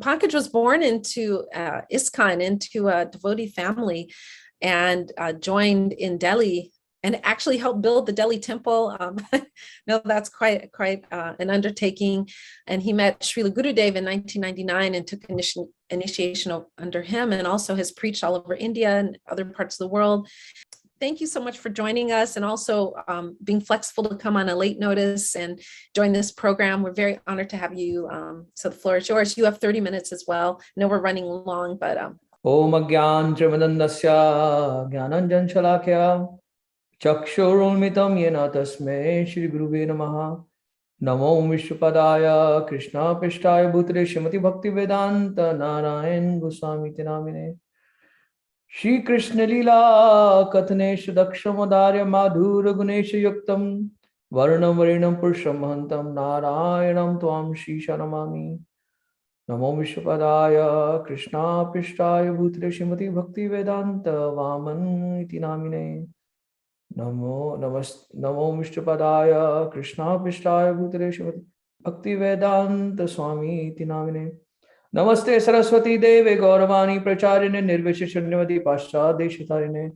Pankaj was born into ISKCON, into a devotee family, and joined in Delhi and actually helped build the Delhi temple. No, that's quite an undertaking. And he met Srila Gurudeva in 1999 and took initiation under him, and also has preached all over India and other parts of the world. Thank you so much for joining us, and also being flexible to come on a late notice and join this program. We're very honored to have you. So the floor is yours. You have 30 minutes as well. I know we're running long, but Om Agyan Trimadandasya Gyananjan Shalakya Chakshurulmitam Yena Tasme Shri Guruve Namaha Namo Vishwapadaya Krishna Pishtaya Bhutre Shrimati Bhakti Vedanta Narayan Goswami Tinamine Shri Krishna Lila Kathanesh Dakshamodarya Madhura Gunesha Yuktam Varnam Varinam Purusham Mahantam Narayanam Tvam Shri Shanamami Namo Vishwapadaya Krishna Pishtaya Bhutre Shrimati Bhakti Vedanta Vaman Iti Namine Namo Vishwapadaya Krishna Pishtaya Bhutre Shrimati Bhakti Vedanta Swami Iti Namine Namaste Saraswati Deve Gauravani Pracharine Nirvishishanyavadi Paschadeshitarine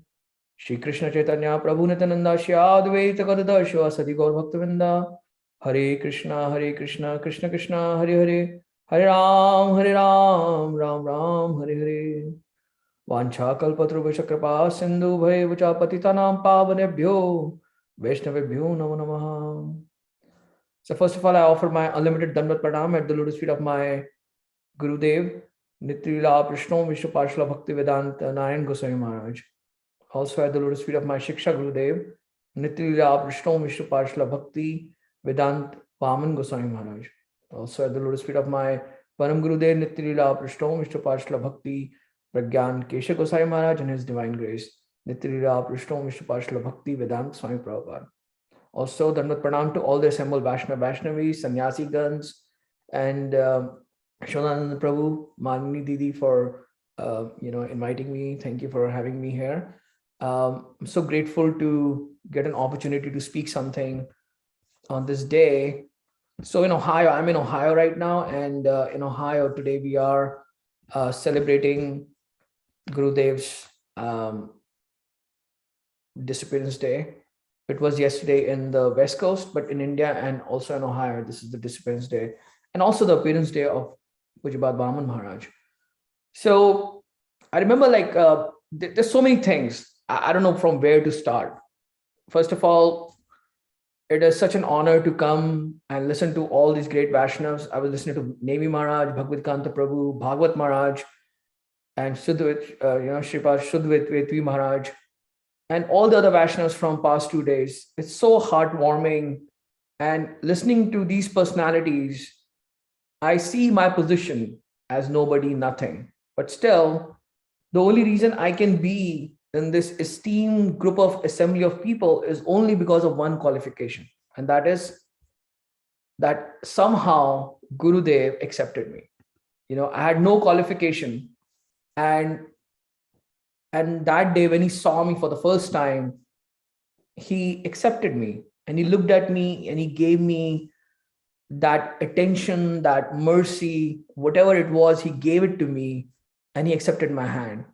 Shri Krishna Chaitanya Prabhu Nityananda Shri Advaita Gadadhar Shivasati Gaur Bhaktavinda Hare Krishna Krishna Krishna Hare Hare Hare Ram Ram Ram Hare Hare Vancha kalpatrubhasha kripa sindhu bhaya patitanam pavanebhyo Vaishnavebhyo namo namaha. So first of all, I offer my unlimited Dandavat Pranam at the lotus feet of my Gurudev, Nitrila Prishno Vishnu Parshla Bhakti Vedanta Narayan Goswami Maharaj. Also at the lotus feet of my Shiksha Gurudev, Nitrila Prishno Vishnu Parshla Bhakti Vedanta Vaman Goswami Maharaj. Also at the lotus feet of my Param Gurudev, Nitrila Prishno Vishnu Parshla Bhakti Pragyan Kesha Goswami Maharaj and His Divine Grace, Nitrila Prishno Vishnu Parshla Bhakti Vedanta Swami Prabhupada. Also, Dandavat Pranam to all the assembled Vaishnavis, Sannyasi Gans, and Shonananda Prabhu, Manini Didi for inviting me. Thank you for having me here. I'm so grateful to get an opportunity to speak something on this day. So in Ohio, I'm in Ohio right now, and in Ohio today we are celebrating Gurudev's Disappearance Day. It was yesterday in the West Coast, but in India and also in Ohio, this is the Disappearance Day, and also the Appearance Day of Pujabad Vaman Maharaj. So I remember there's so many things. I don't know from where to start. First of all, it is such an honor to come and listen to all these great Vaishnavas. I was listening to Nemi Maharaj, Bhagavad Kanta Prabhu, Bhagavad Maharaj, and Shripad Shuddhvetvi Maharaj, and all the other Vaishnavas from past 2 days. It's so heartwarming. And listening to these personalities, I see my position as nobody, nothing. But still, the only reason I can be in this esteemed group of assembly of people is only because of one qualification. And that is that somehow Gurudev accepted me. I had no qualification. And that day when he saw me for the first time, he accepted me and he looked at me and he gave me that attention, that mercy, whatever it was, he gave it to me and he accepted my hand.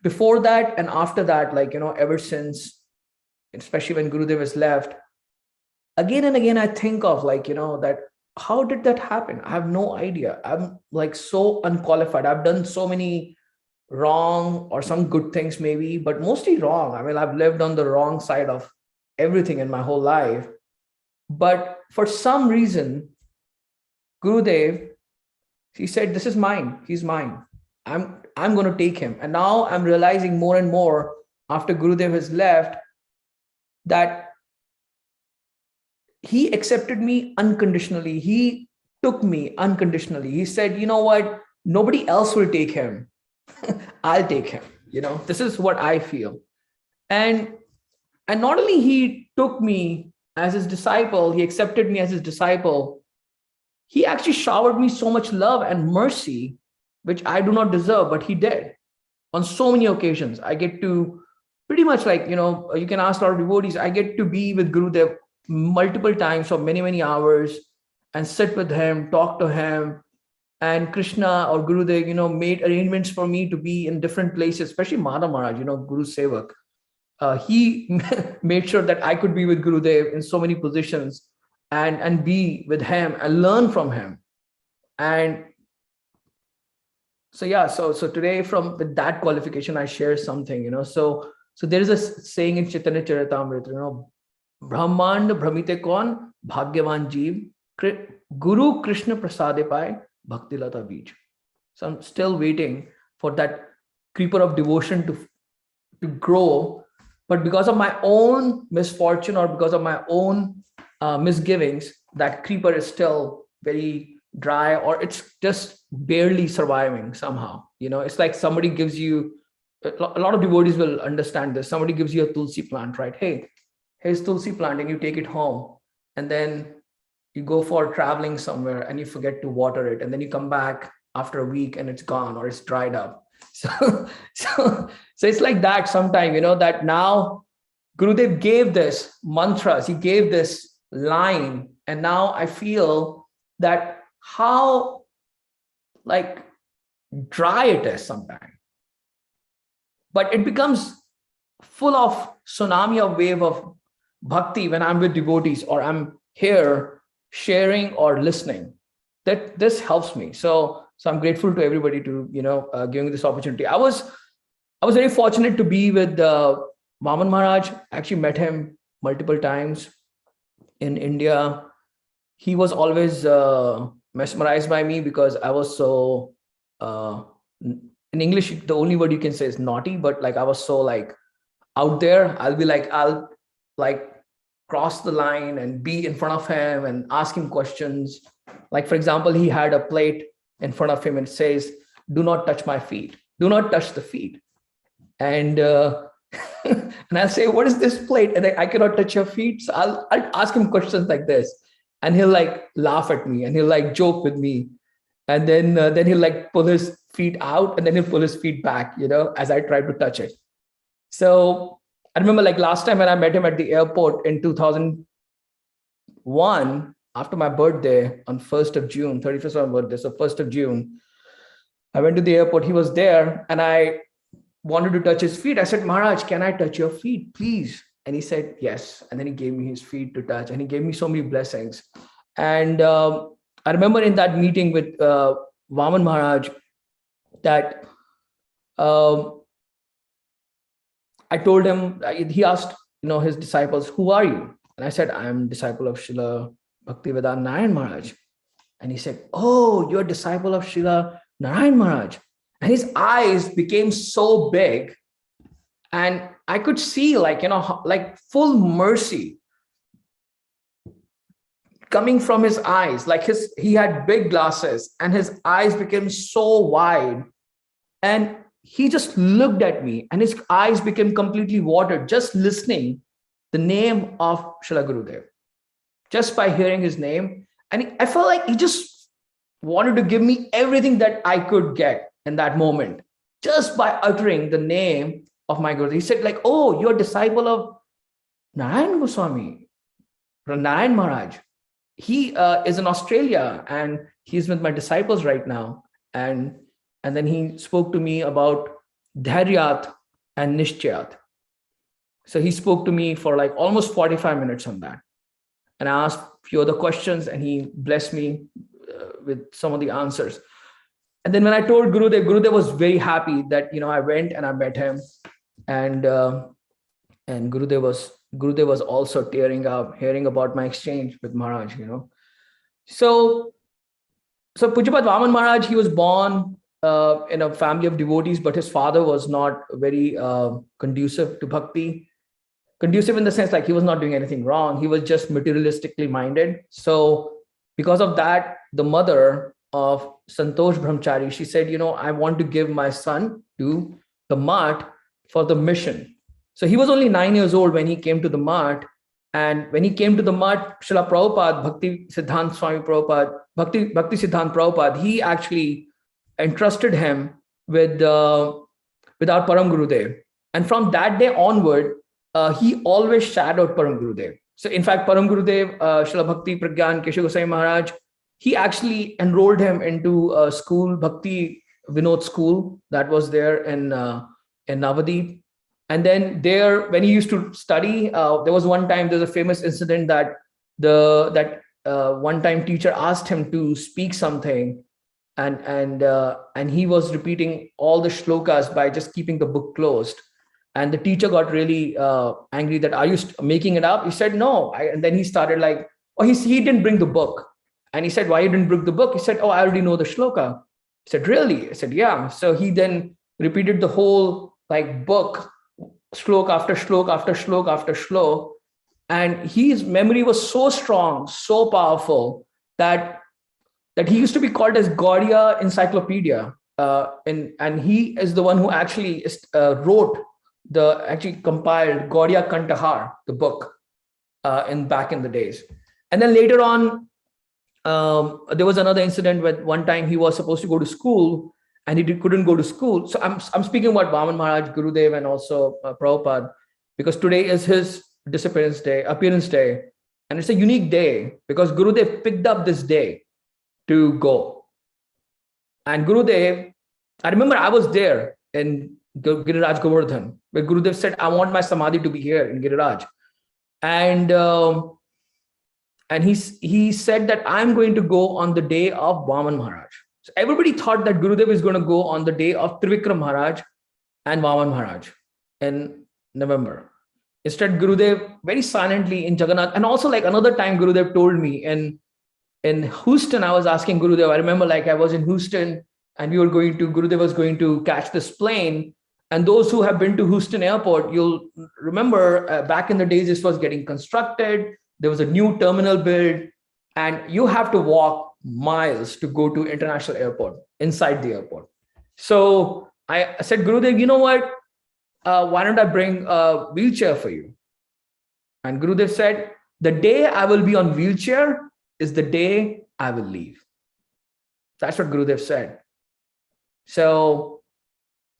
Before that and after that, ever since, especially when Gurudev has left, again and again, I think of that, how did that happen? I have no idea. I'm so unqualified. I've done so many wrong or some good things maybe, but mostly wrong. I mean, I've lived on the wrong side of everything in my whole life. But for some reason, Gurudev, he said, this is mine. He's mine. I'm going to take him. And now I'm realizing more and more after Gurudev has left that he accepted me unconditionally. He took me unconditionally. He said, you know what? Nobody else will take him. I'll take him. This is what I feel. And not only he took me as his disciple, he accepted me as his disciple. He actually showered me so much love and mercy, which I do not deserve, but he did. On so many occasions, I get to pretty much you can ask a lot of devotees, I get to be with Gurudev multiple times for many, many hours. and sit with him, talk to him. And Krishna or Gurudev, made arrangements for me to be in different places, especially Madhav Maharaj, Guru Sevak. He made sure that I could be with Gurudev in so many positions and be with him and learn from him. And so today, from with that qualification, I share something, So there is a saying in Chaitanya Charitamrita, Brahmand Brahmite Kaun, Bhagyavan Jeev, Guru Krishna Prasade Pai, Bhakti Lata Beach. So I'm still waiting for that creeper of devotion to grow. But because of my own misfortune or because of my own misgivings, that creeper is still very dry, or it's just barely surviving somehow. It's like somebody gives you, a lot of devotees will understand this. Somebody gives you a tulsi plant, right? Hey, here's tulsi plant, and you take it home, and then you go for traveling somewhere and you forget to water it, and then you come back after a week and it's gone or it's dried up. So it's like that sometime, that now Gurudev gave this mantras, he gave this line, and now I feel that how like dry it is sometimes, but it becomes full of tsunami of wave of bhakti when I'm with devotees or I'm here sharing or listening. That this helps me. So I'm grateful to everybody to giving me this opportunity. I was very fortunate to be with Vaman Maharaj. I actually met him multiple times in India. He was always mesmerized by me because I was so in English, the only word you can say is naughty, but like I was so like out there. I'll cross the line and be in front of him and ask him questions. Like, for example, he had a plate in front of him and says, "Do not touch my feet. Do not touch the feet." And and I'll say, "What is this plate?" And I cannot touch your feet. So I'll ask him questions like this, and he'll like laugh at me and he'll like joke with me. And then he'll like pull his feet out and then he'll pull his feet back, as I try to touch it. So I remember like last time when I met him at the airport in 2001, after my birthday on 1st of June, 31st of my birthday, so 1st of June, I went to the airport. He was there and I wanted to touch his feet. I said, "Maharaj, can I touch your feet, please?" And he said, "Yes." And then he gave me his feet to touch and he gave me so many blessings. And I remember in that meeting with Vaman Maharaj that I told him, he asked, his disciples, "Who are you?" And I said, "I am disciple of Srila Bhaktivedanta Narayan Maharaj." And he said, "Oh, you're a disciple of Srila Narayan Maharaj." And his eyes became so big and I could see like full mercy coming from his eyes. Like he had big glasses and his eyes became so wide. And he just looked at me and his eyes became completely watered just listening the name of Srila Gurudev, just by hearing his name. And I felt like he just wanted to give me everything that I could get in that moment, just by uttering the name of my Guru. He said like, "Oh, you're a disciple of Narayan Goswami, Narayan Maharaj. He is in Australia and he's with my disciples right now." And then he spoke to me about Dhairyat and Nishchayat. So he spoke to me for like almost 45 minutes on that. And I asked a few other questions and he blessed me with some of the answers. And then when I told Gurudev was very happy that, I went and I met him. And Gurudev was also tearing up, hearing about my exchange with Maharaj, So Pujapat Vaman Maharaj, he was born in a family of devotees, but his father was not very conducive to bhakti. Conducive in the sense like he was not doing anything wrong. He was just materialistically minded. So because of that, the mother of Santosh Brahmachari, she said, "I want to give my son to the Math for the mission." So he was only 9 years old when he came to the Math. And when he came to the Math, Srila Prabhupada, Bhakti Siddhanta Swami Prabhupada, Bhakti Siddhanta Prabhupada, he actually entrusted him with our Param Gurudev. And from that day onward, he always shadowed Param Gurudev. So in fact, Param Gurudev, Srila Bhakti Pragyan Keshav Goswami Maharaj, he actually enrolled him into a school, Bhakti Vinod school that was there in Navadip. And then there, when he used to study, there was one time, there's a famous incident that one time teacher asked him to speak something, and he was repeating all the shlokas by just keeping the book closed. And the teacher got really angry that, are you making it up? He said, no. And then he started like, oh, he didn't bring the book. And he said, why you didn't bring the book? He said, oh, I already know the shloka. He said, really? I said, yeah. So he then repeated the whole like book, shlok after shlok after shlok after shlok. And his memory was so strong, so powerful that he used to be called as Gaudiya Encyclopedia. And he is the one who actually compiled Gaudiya Kantahar, the book, back in the days. And then later on, there was another incident where one time he was supposed to go to school and he couldn't go to school. So I'm speaking about Vaman Maharaj, Gurudeva, and also Prabhupada, because today is his appearance day. And it's a unique day because Gurudev picked up this day to go. And Gurudev, I remember I was there in Giriraj Govardhan, where Gurudev said, I want my samadhi to be here in Giriraj. And he said that I'm going to go on the day of Vaman Maharaj. So everybody thought that Gurudev is going to go on the day of Trivikram Maharaj and Vaman Maharaj in November. Instead, Gurudev very silently in Jagannath, and also like another time Gurudev told me in Houston, I was asking Gurudev, I remember like I was in Houston and Gurudev was going to catch this plane. And those who have been to Houston airport, you'll remember back in the days, this was getting constructed. There was a new terminal build and you have to walk miles to go to international airport, inside the airport. So I said, Gurudev, you know what? Why don't I bring a wheelchair for you? And Gurudev said, the day I will be on wheelchair is the day I will leave. That's what Gurudev said. So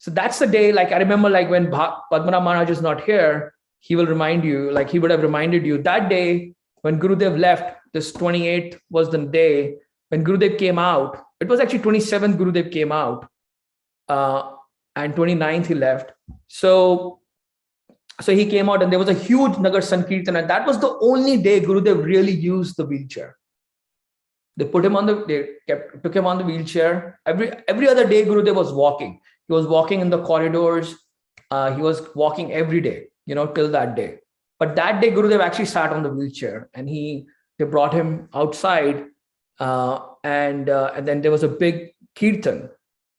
that's the day, like I remember like when Padmanabh Maharaj is not here, he will remind you, like he would have reminded you that day when Gurudev left, this 28th was the day when Gurudev came out. It was actually 27th Gurudev came out and 29th he left. So he came out and there was a huge Nagar Sankirtan, and that was the only day Gurudev really used the wheelchair. They took him on the wheelchair. Every other day Gurudev was walking. He was walking in the corridors. He was walking every day, till that day. But that day Gurudev actually sat on the wheelchair and they brought him outside. And then there was a big kirtan.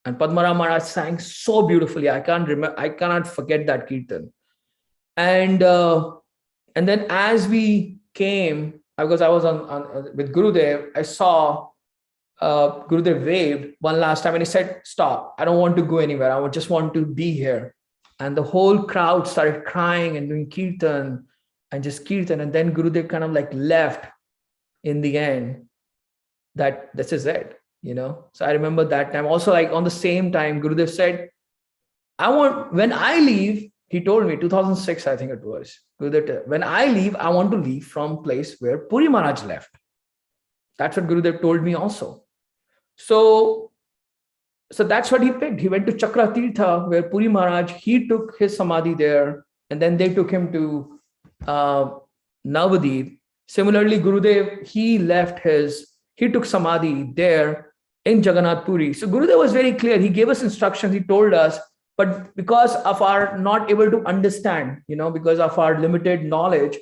And Padmanabh Maharaj sang so beautifully. I cannot forget that kirtan. And then as we came, because I was with Gurudev, I saw Gurudev waved one last time and he said, stop, I don't want to go anywhere. I just want to be here. And the whole crowd started crying and doing kirtan and just kirtan. And then Gurudev kind of like left in the end, that this is it, So I remember that time. Also, like on the same time, Gurudev said, when I leave, he told me, 2006, I think it was, Gurudev, when I leave, I want to leave from place where Puri Maharaj left. That's what Gurudev told me also. So that's what he picked. He went to Chakra Tirtha, where Puri Maharaj, he took his samadhi there, and then they took him to Navadip. Similarly, Gurudev, he took samadhi there in Jagannath Puri. So Gurudev was very clear. He gave us instructions. He told us, but because of our not able to understand, because of our limited knowledge,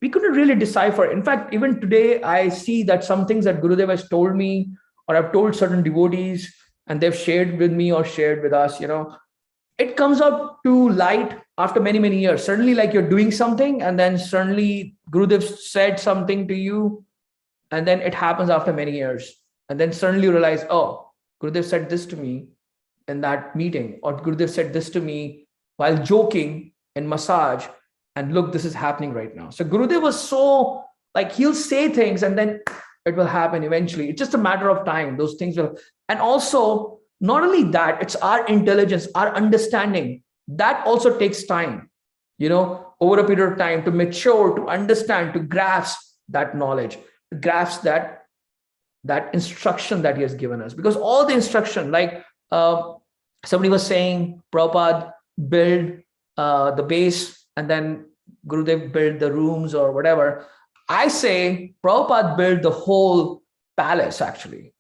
we couldn't really decipher. In fact, even today, I see that some things that Gurudev has told me, or I've told certain devotees, and they've shared with me or shared with us, it comes out to light after many, many years. Suddenly, like you're doing something, and then suddenly Gurudev said something to you, and then it happens after many years. And then suddenly you realize, oh, Gurudev said this to me in that meeting, or Gurudev said this to me while joking in massage, and look, this is happening right now. So Gurudev was so, like, he'll say things and then it will happen eventually. It's just a matter of time. Those things will. And also, not only that, it's our intelligence, our understanding. That also takes time, over a period of time to mature, to understand, to grasp that knowledge, grasp that that instruction that he has given us. Because all the instruction, like somebody was saying, Prabhupada build the base and then Gurudev built the rooms or whatever. I say Prabhupada built the whole palace actually.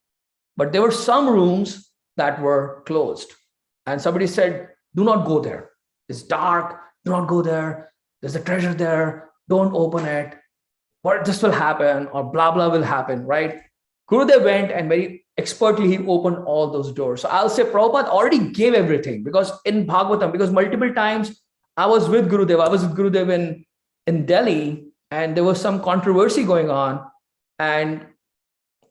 But there were some rooms that were closed. And somebody said, do not go there. It's dark. Do not go there. There's a treasure there. Don't open it. What this will happen or blah, blah will happen, right? Gurudev went and very expertly he opened all those doors. So I'll say Prabhupada already gave everything, because in Bhagavatam, because multiple times I was with Gurudev. I was with Gurudev in Delhi, and there was some controversy going on. And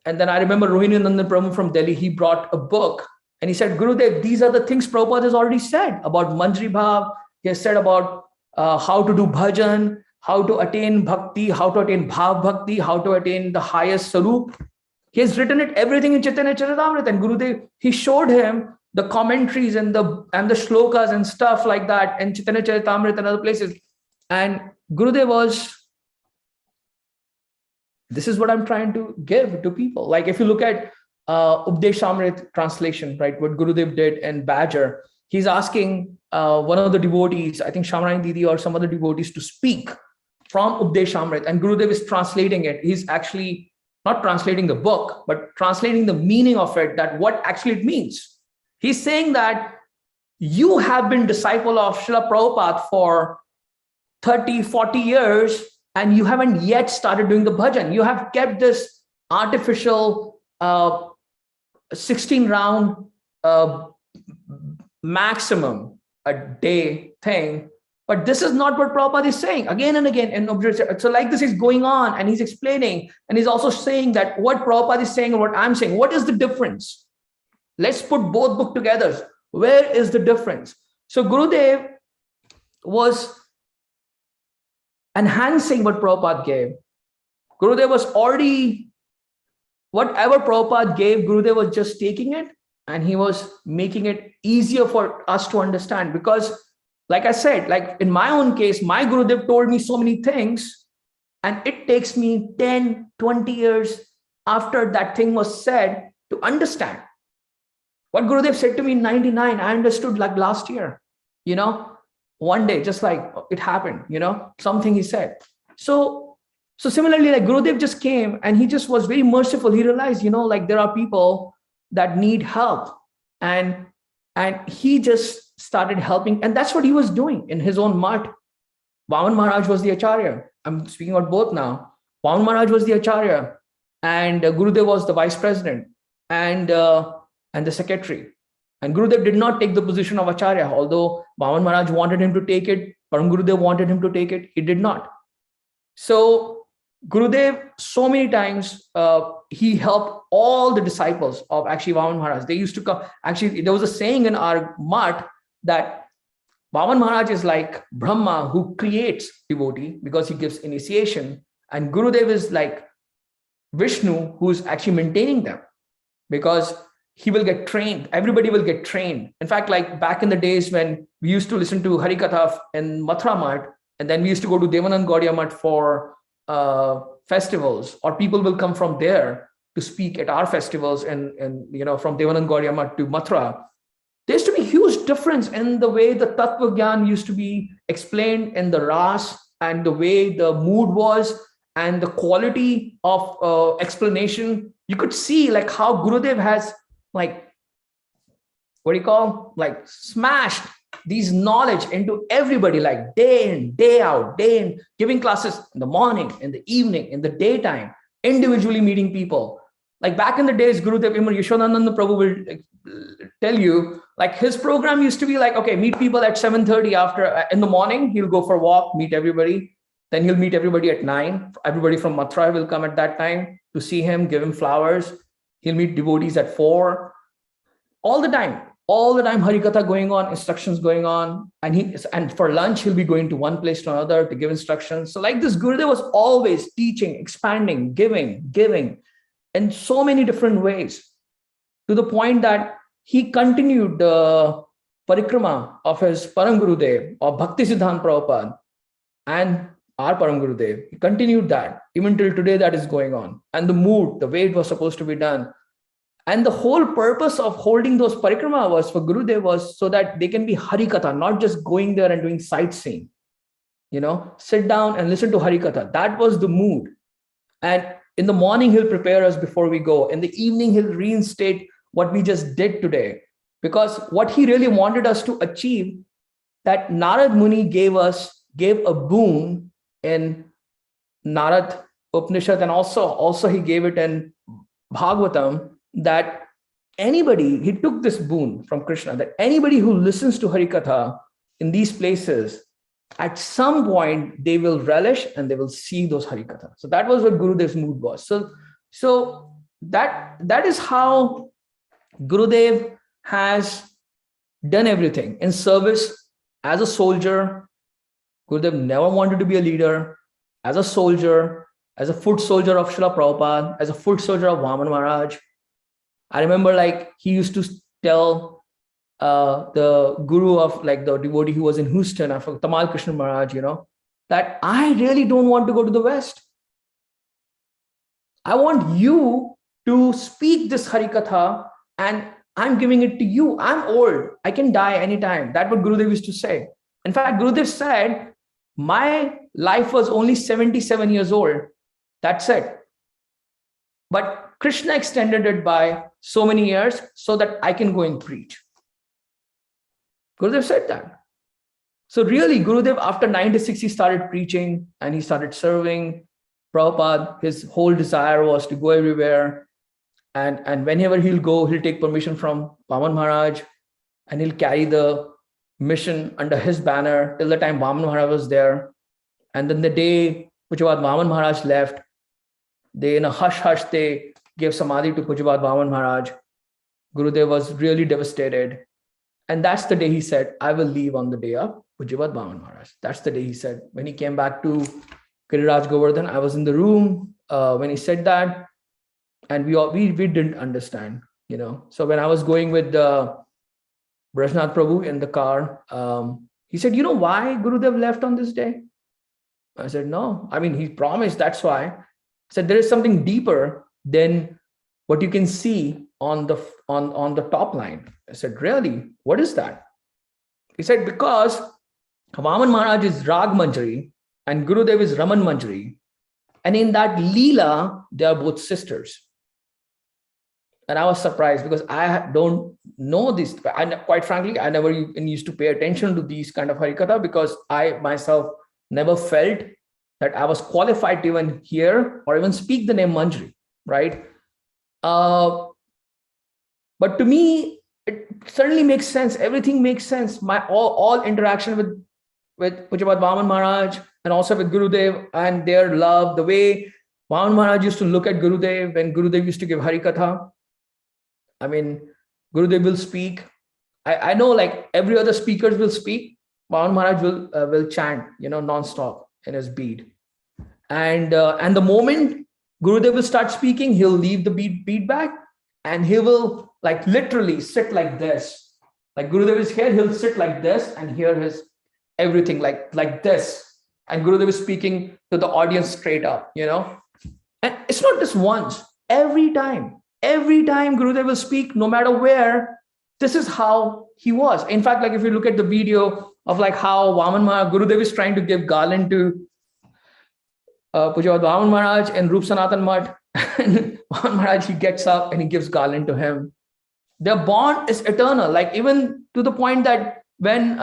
then I remember Rohini Nandan Prabhu from Delhi, he brought a book and he said, Gurudev, these are the things Prabhupada has already said about Manjri Bhav. He has said about how to do bhajan, how to attain bhakti, how to attain bhav bhakti, how to attain the highest sarup. He has written it everything in Chaitanya Charitamrita, and Gurudev, he showed him the commentaries and the shlokas and stuff like that in Chaitanya Charitamrita and other places. And Gurudev was, this is what I'm trying to give to people. Like if you look at Updeshamrit translation, right, what Gurudev did in Badger, he's asking one of the devotees, I think Shamrani Didi or some other devotees, to speak from Updeshamrit, and Gurudev is translating it. He's actually not translating the book, but translating the meaning of it, that what actually it means. He's saying that you have been disciple of Srila Prabhupada for 30, 40 years, and you haven't yet started doing the bhajan. You have kept this artificial 16 round maximum a day thing. But this is not what Prabhupada is saying again and again. And so like this is going on, and he's explaining, and he's also saying that what Prabhupada is saying and what I'm saying, what is the difference? Let's put both books together. Where is the difference? So Gurudev was enhancing what Prabhupada gave. Gurudev was already, whatever Prabhupada gave, Gurudev was just taking it and he was making it easier for us to understand. Because like I said, like in my own case, my Gurudev told me so many things, and it takes me 10, 20 years after that thing was said to understand. What Gurudev said to me in 99, I understood like last year, one day, just like it happened, something he said. So similarly, like Gurudev just came and he just was very merciful. He realized, like there are people that need help, and he just started helping. And that's what he was doing in his own mutt. Vaman Maharaj was the Acharya. I'm speaking about both now. Vaman Maharaj was the Acharya, and Gurudev was the vice president and the secretary. And Gurudev did not take the position of Acharya, although Vaman Maharaj wanted him to take it. Param Gurudev wanted him to take it. He did not. So Gurudev, so many times, he helped all the disciples of actually Vaman Maharaj. They used to come. Actually, there was a saying in our mutt that Vaman Maharaj is like Brahma, who creates devotee because he gives initiation. And Gurudev is like Vishnu, who's actually maintaining them, because he will get trained. Everybody will get trained. In fact, like back in the days when we used to listen to Harikatha in Mathura Mutt, and then we used to go to Devanand Gaudiya Mutt for festivals, or people will come from there to speak at our festivals, and from Devanand Gaudiya Mutt to Mathura. There used to be huge difference in the way the Tattva Gyan used to be explained in the Ras, and the way the mood was, and the quality of explanation. You could see like how Gurudev has smashed these knowledge into everybody, like day in, day out, day in, giving classes in the morning, in the evening, in the daytime, individually meeting people. Like back in the days, Gurudev, Yashodananda Prabhu will tell you, like his program used to be like, okay, meet people at 7:30 after, in the morning, he'll go for a walk, meet everybody. Then he'll meet everybody at 9. Everybody from Mathura will come at that time to see him, give him flowers. He'll meet devotees at 4. All the time Harikatha going on, instructions going on. And for lunch, he'll be going to one place to another to give instructions. So like this, Gurudev was always teaching, expanding, giving in so many different ways, to the point that he continued the parikrama of his Param Gurudev, or Bhakti Siddhanta Prabhupada. And our Param Gurudev, he continued that. Even till today, that is going on. And the mood, the way it was supposed to be done. And the whole purpose of holding those parikrama was for Gurudev was so that they can be Harikatha, not just going there and doing sightseeing. Sit down and listen to Harikatha. That was the mood. And in the morning, he'll prepare us before we go. In the evening, he'll reinstate what we just did today. Because what he really wanted us to achieve, that Narad Muni gave a boon in Narad Upanishad, and also he gave it in Bhagavatam, that he took this boon from Krishna, that anybody who listens to Harikatha in these places, at some point they will relish and they will see those Harikatha. So that was what Gurudev's mood was. So that is how Gurudev has done everything in service. As a soldier, Gurudev never wanted to be a leader. As a soldier, as a foot soldier of Srila Prabhupada, as a foot soldier of Vaman Maharaj, I remember he used to tell the guru of the devotee who was in Houston, I forgot, Tamal Krishna Maharaj, that I really don't want to go to the West. I want you to speak this Harikatha, and I'm giving it to you. I'm old. I can die anytime. That's what Gurudev used to say. In fact, Gurudev said, my life was only 77 years old. That's it. But Krishna extended it by so many years so that I can go and preach. Gurudev said that. So really, Gurudev, after 96, he started preaching and he started serving Prabhupada. His whole desire was to go everywhere. And whenever he'll go, he'll take permission from Vaman Maharaj, and he'll carry the mission under his banner till the time Vaman Maharaj was there. And then the day Pujabad Vaman Maharaj left, they, in a hush, they gave samadhi to Pujabad Vaman Maharaj. Gurudev was really devastated. And that's the day he said, I will leave on the day of Pujabad Vaman Maharaj. That's the day he said. When he came back to Giriraj Govardhan, I was in the room when he said that. And we didn't understand, So when I was going with Brajnath Prabhu in the car, he said, you know why Gurudev left on this day? I said, no. I mean, he promised, that's why. I said, there is something deeper than what you can see on the top line. I said, really? What is that? He said, because Vaman Maharaj is Rag Manjari and Gurudev is Raman Manjari. And in that Leela, they are both sisters. And I was surprised because I don't know this. Quite frankly, I never even used to pay attention to these kind of Harikatha because I myself never felt that I was qualified to even hear or even speak the name Manjari, right? But to me, it certainly makes sense. Everything makes sense. My all interaction with Pujabad Vaman Maharaj and also with Gurudev and their love, the way Vaman Maharaj used to look at Gurudev when Gurudev used to give Harikatha. I mean, Gurudev will speak. I know every other speaker will speak. Vaman Maharaj will chant, non-stop in his bead. And the moment Gurudev will start speaking, he'll leave the bead back and he will literally sit like this. Like Gurudev is here, he'll sit like this and hear his everything like this. And Gurudev is speaking to the audience straight up, And it's not just once, every time Gurudev will speak, no matter where, this is how he was. In fact, if you look at the video of how Vaman Maharaj, Gurudev is trying to give garland to Pujabad Vaman Maharaj and Rup Sanatan Mat, and Vaman Maharaj, he gets up and he gives garland to him. Their bond is eternal, even to the point that when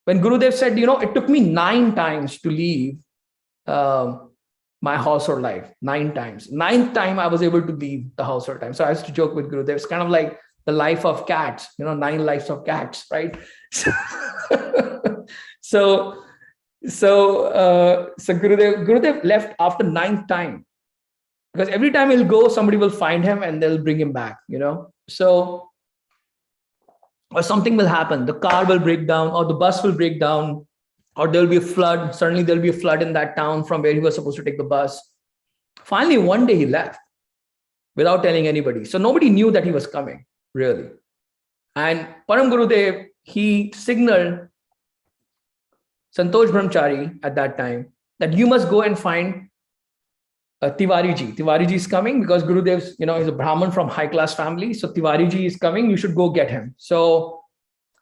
when Gurudev said, it took me 9 times to leave my household life, 9 times. 9th time I was able to leave the household time. So I used to joke with Gurudev. It's kind of like the life of cats, 9 lives of cats, right? So Gurudev left after 9th time because every time he'll go, somebody will find him and they'll bring him back, So, or something will happen. The car will break down or the bus will break down. Or there'll be a flood. Suddenly there'll be a flood in that town from where he was supposed to take the bus. Finally, one day he left without telling anybody. So nobody knew that he was coming, really. And Param Gurudev, he signaled Santosh Brahmachari at that time that you must go and find Tiwariji. Tiwariji is coming because Gurudev's, he's a Brahmin from high class family. So Tiwariji is coming. You should go get him. So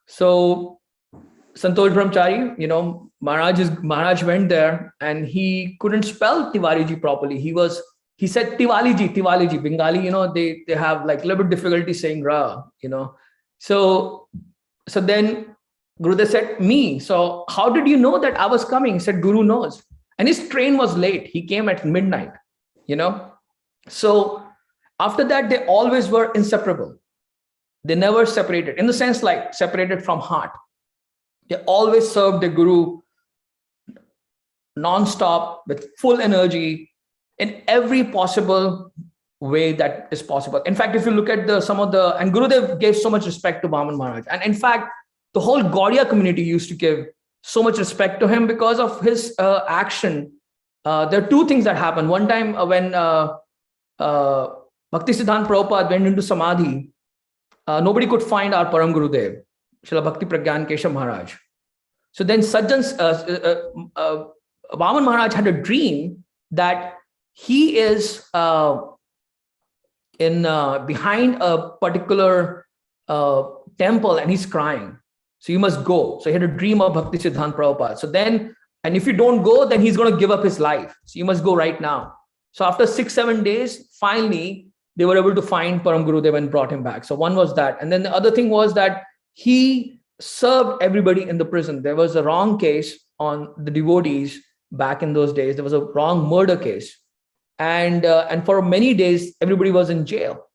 Santosh Brahmachari, Maharaj went there and he couldn't spell Tiwariji properly. He said Tiwaliji. Bengali, they have like a little bit difficulty saying Ra, So then Gurudev said, me. So how did you know that I was coming? He said, Guru knows. And his train was late. He came at midnight, So after that, they always were inseparable. They never separated, in the sense like separated from heart. They always served the Guru non-stop with full energy in every possible way that is possible. In fact, if you look at and Gurudev gave so much respect to Vaman Maharaj. And in fact, the whole Gaudiya community used to give so much respect to him because of his action. There are two things that happened. One time when Bhaktisiddhanta Prabhupada went into Samadhi, nobody could find our Param Gurudev, Srila Bhakti Pragyan Keshav Maharaj. So then Vaman Maharaj had a dream that he is behind a particular temple and he's crying. So you must go. So he had a dream of Bhaktisiddhanta Prabhupada. So then, and if you don't go, then he's going to give up his life. So you must go right now. So after 6-7 days, finally, they were able to find Param Gurudev and brought him back. So one was that. And then the other thing was that he served everybody in the prison. There was a wrong case on the devotees back in those days. There was a wrong murder case. And for many days, everybody was in jail.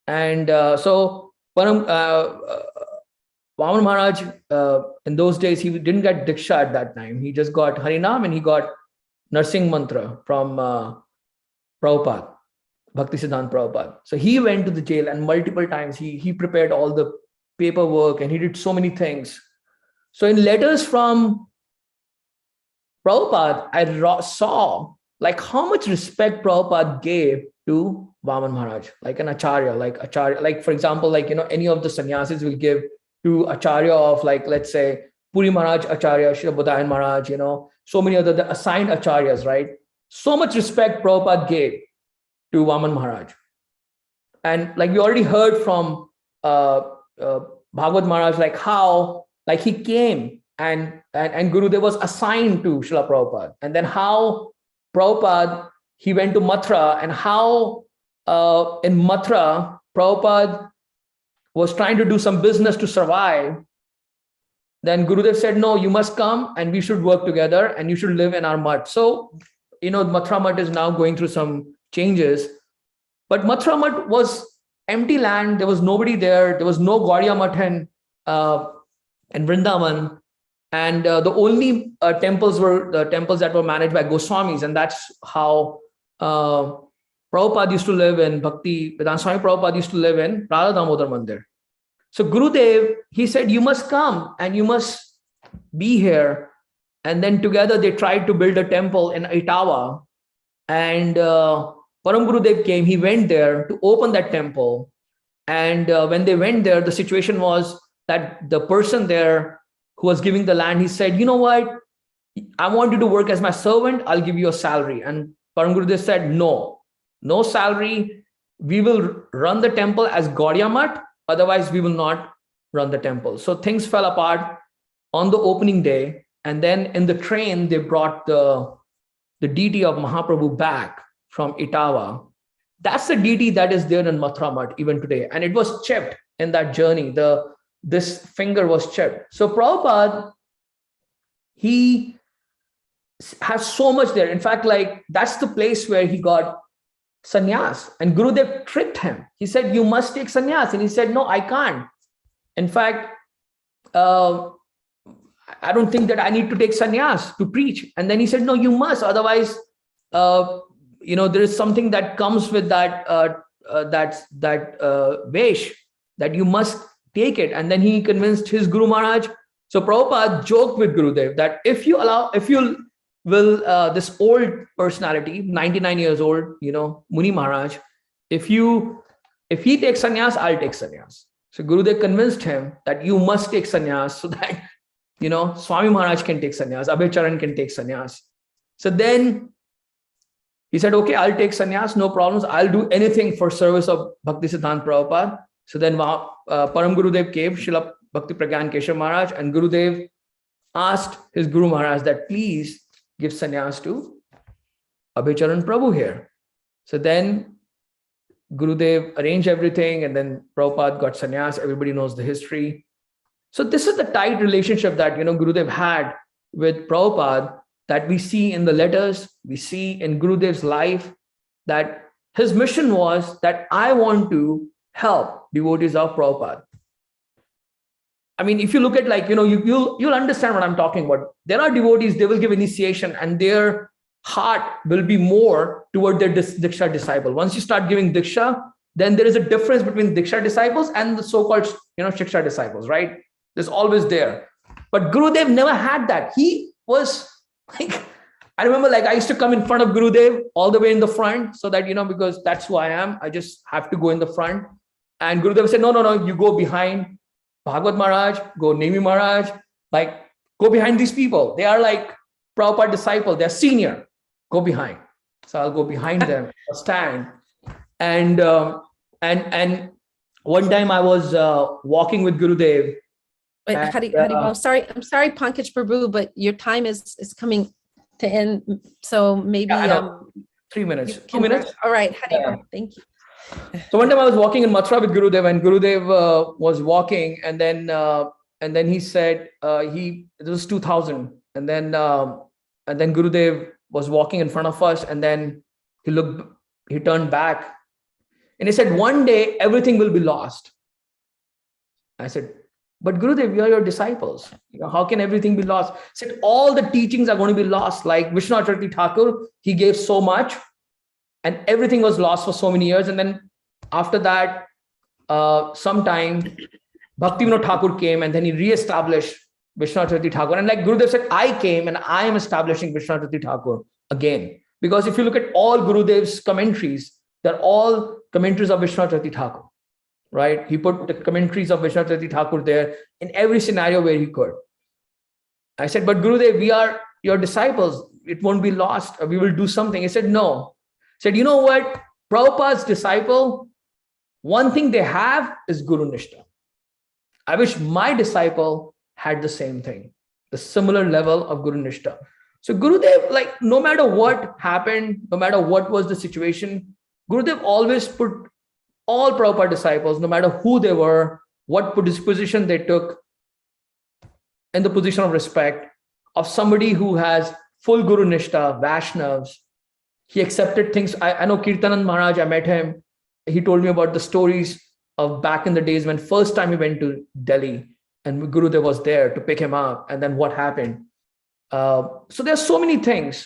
And so Vaman Maharaj, in those days, he didn't get Diksha at that time. He just got Harinam and he got Narsing Mantra from Prabhupada, Bhaktisiddhanta Prabhupada. So he went to the jail and multiple times he prepared all the paperwork and he did so many things. So in letters from Prabhupada, I saw like how much respect Prabhupada gave to Vaman Maharaj, like an Acharya, like for example, any of the sannyasis will give to Acharya of let's say, Puri Maharaj Acharya, Srila Bodhayan Maharaj, so many other the assigned Acharyas, right? So much respect Prabhupada gave to Vaman Maharaj. And like we already heard from Bhagavad Maharaj, how he came and Gurudev was assigned to Srila Prabhupada. And then how Prabhupada, he went to Mathura and how in Mathura, Prabhupada was trying to do some business to survive. Then Gurudev said, no, you must come and we should work together and you should live in our mutt. So, Mathura mutt is now going through some changes, but Mathura mutt was empty land. There was nobody there. There was no Gaudiya mutt in Vrindavan. And the only temples were the temples that were managed by Goswamis. And that's how Prabhupada used to live in Bhakti Vedanta Swami Prabhupada used to live in Radha Damodar Mandir. So Gurudev, he said, you must come and you must be here. And then together they tried to build a temple in Itawa. And Param Gurudev came, he went there to open that temple. And when they went there, the situation was that the person there who was giving the land, he said, you know what? I want you to work as my servant. I'll give you a salary. And Param Gurudev said, no salary. We will run the temple as Gaudiya Mutt. Otherwise, we will not run the temple. So things fell apart on the opening day. And then in the train, they brought the deity of Mahaprabhu back from Itawa. That's the deity that is there in Mathura Mutt even today. And it was chipped in that journey. This finger was chipped. So Prabhupada, he has so much there. In fact, that's the place where he got sannyas. And Gurudev tricked him. He said, you must take sannyas. And he said, no, I can't. In fact, I don't think that I need to take sannyas to preach. And then he said, no, you must. Otherwise, there is something that comes with that vesh that you must take it. And then he convinced his Guru Maharaj. So Prabhupada joked with Gurudev that if you will, this old personality, 99 years old, Muni Maharaj, if he takes sannyas, I'll take sannyas. So Gurudev convinced him that you must take sannyas so that Swami Maharaj can take sannyas, Abhay Charan can take sannyas. So then he said, okay, I'll take sannyas, no problems. I'll do anything for service of Bhaktisiddhanta Prabhupada. So then Param Gurudev came, Srila Bhakti Pragyan Keshav Maharaj, and Gurudev asked his Guru Maharaj that please give sannyas to Abhay Charan Prabhu here. So then Gurudev arranged everything, and then Prabhupada got sannyas. Everybody knows the history. So this is the tight relationship that Gurudev had with Prabhupada, that we see in the letters, we see in Gurudev's life, that his mission was that I want to help devotees of Prabhupada. I mean, if you look at you'll understand what I'm talking about. There are devotees, they will give initiation and their heart will be more toward their Diksha disciple. Once you start giving Diksha, then there is a difference between Diksha disciples and the so-called Shiksha disciples, right? There's always there. But Gurudev never had that. He was I remember I used to come in front of Gurudev all the way in the front so that, because that's who I am. I just have to go in the front. And Gurudev said, no, you go behind Bhagavad Maharaj, go Nemi Maharaj, go behind these people. They are Prabhupada disciple. They're senior. Go behind. So I'll go behind them, I'll stand. And one time I was walking with Gurudev. Wait, I'm sorry, Pankaj Prabhu, but your time is coming to end. So maybe 3 minutes, 2 minutes. All right, thank you. So one time I was walking in Mathura with Gurudev, and Gurudev was walking, and then he said it was 2000, and then Gurudev was walking in front of us, and then he turned back, and he said, one day everything will be lost. I said, but Gurudev, we are your disciples. How can everything be lost? He said, all the teachings are going to be lost. Like Vishwanath Chakravarti Thakur, he gave so much and everything was lost for so many years. And then after that, sometime Bhaktivinoda Thakur came, and then he re-established Vishwanath Chakravarti Thakur. And like Gurudev said, I came and I am establishing Vishwanath Chakravarti Thakur again. Because if you look at all Gurudev's commentaries, they're all commentaries of Vishwanath Chakravarti Thakur. Right? He put the commentaries of Vishwanath Chakravarti Thakur there in every scenario where he could. I said, but Gurudev, we are your disciples. It won't be lost. We will do something. He said, no. He said, you know what? Prabhupada's disciple, one thing they have is Guru Nishtha. I wish my disciple had the same thing, the similar level of Guru Nishtha. So Gurudev, no matter what happened, no matter what was the situation, Gurudev always put all Prabhupada disciples, no matter who they were, what position they took, in the position of respect of somebody who has full Guru Nishtha, Vaishnavas. He accepted things. I know Kirtanand Maharaj, I met him. He told me about the stories of back in the days when first time he went to Delhi and Gurudev was there to pick him up, and then what happened. So there are so many things.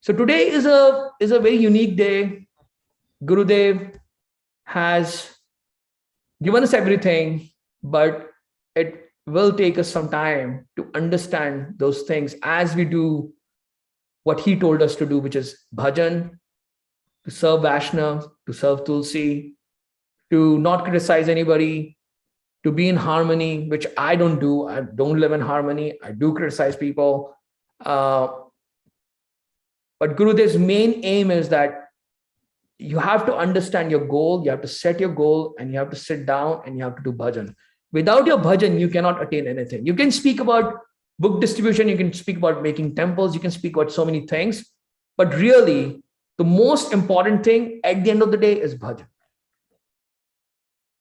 So today is a very unique day. Gurudev has given us everything, but it will take us some time to understand those things as we do what he told us to do, which is bhajan, to serve Vaishnava, to serve Tulsi, to not criticize anybody, to be in harmony, which I don't do. I don't live in harmony. I do criticize people. But Gurudev's main aim is that you have to understand your goal, you have to set your goal, and you have to sit down and you have to do bhajan. Without your bhajan, you cannot attain anything. You can speak about book distribution, you can speak about making temples, you can speak about so many things, but really the most important thing at the end of the day is bhajan.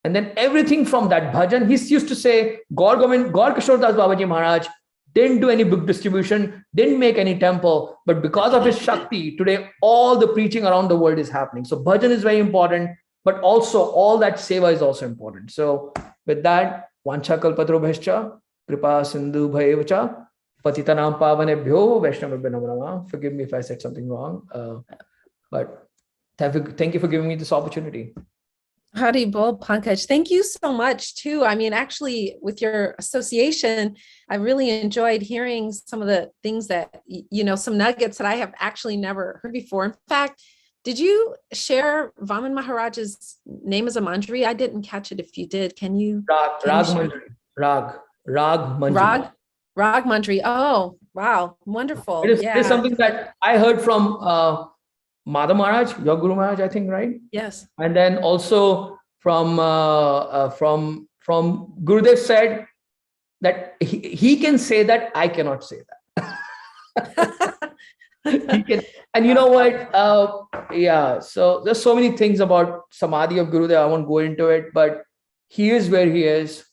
And then everything from that bhajan, he used to say, Gaur Kishore Das Babaji Maharaj didn't do any book distribution, didn't make any temple, but because of his Shakti, today all the preaching around the world is happening. So bhajan is very important, but also all that seva is also important. So with that, Vancha Kalpatro Bhascha, Kripa Sindhu Bhayevacha, Patitanam Pavanebhyo, Vaishnavabhyo Namo Namah. Forgive me if I said something wrong, but thank you for giving me this opportunity. Hari Bol, Pankaj. Thank you so much too. I mean, actually with your association, I really enjoyed hearing some of the things that, some nuggets that I have actually never heard before. In fact, did you share Vaman Maharaj's name as a manjari? I didn't catch it. If you did, can you? Rag Manjari. Rag Manjari. Rag? Rag Mandri. Oh, wow. Wonderful. It is Yeah. something that I heard from Madha Maharaj, your Guru Maharaj, I think, right? Yes. And then also from Gurudev said that he can say that, I cannot say that. He can, and you know what? Yeah. So there's so many things about Samadhi of Gurudev. I won't go into it, but he is where he is.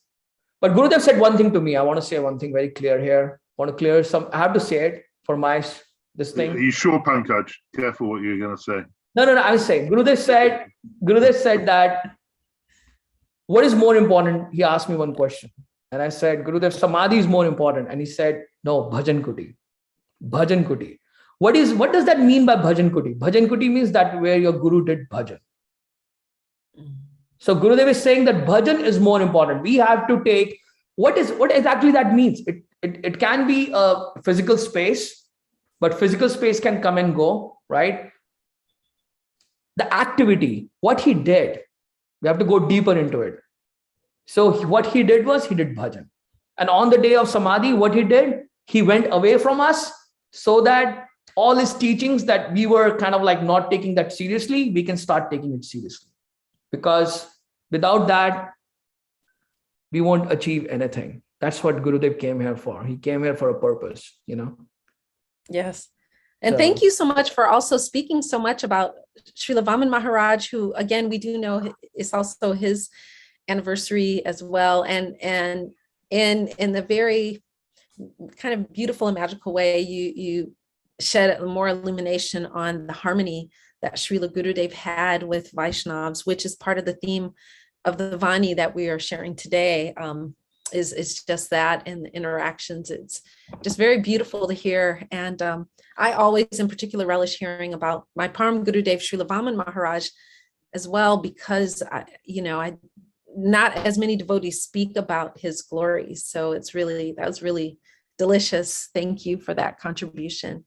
But Gurudev said one thing to me. I want to say one thing very clear here. I want to clear some. I have to say it for this thing. Are you sure, Pankaj? Careful what you're going to say. No. I was saying Gurudev said that what is more important? He asked me one question, and I said, Gurudev, Samadhi is more important, and he said, no, Bhajan Kuti. Bhajan Kuti. What does that mean by Bhajan Kuti? Bhajan Kuti means that where your Guru did bhajan. So Gurudev is saying that bhajan is more important. We have to take what exactly that means. It can be a physical space, but physical space can come and go, right? The activity, what he did, we have to go deeper into it. So what he did was he did bhajan. And on the day of Samadhi, what he did, he went away from us so that all his teachings that we were kind of like not taking that seriously, we can start taking it seriously. Because without that, we won't achieve anything. That's what Gurudev came here for. He came here for a purpose, Yes. And thank you so much for also speaking so much about Srila Vaman Maharaj, who, again, we do know is also his anniversary as well. And in the very kind of beautiful and magical way, you shed more illumination on the harmony that Srila Gurudev had with Vaishnavas, which is part of the theme of the Vani that we are sharing today, is just that, and the interactions. It's just very beautiful to hear. And I always in particular relish hearing about my Param Gurudev, Srila Vaman Maharaj, as well, because not as many devotees speak about his glories. So that was really delicious. Thank you for that contribution.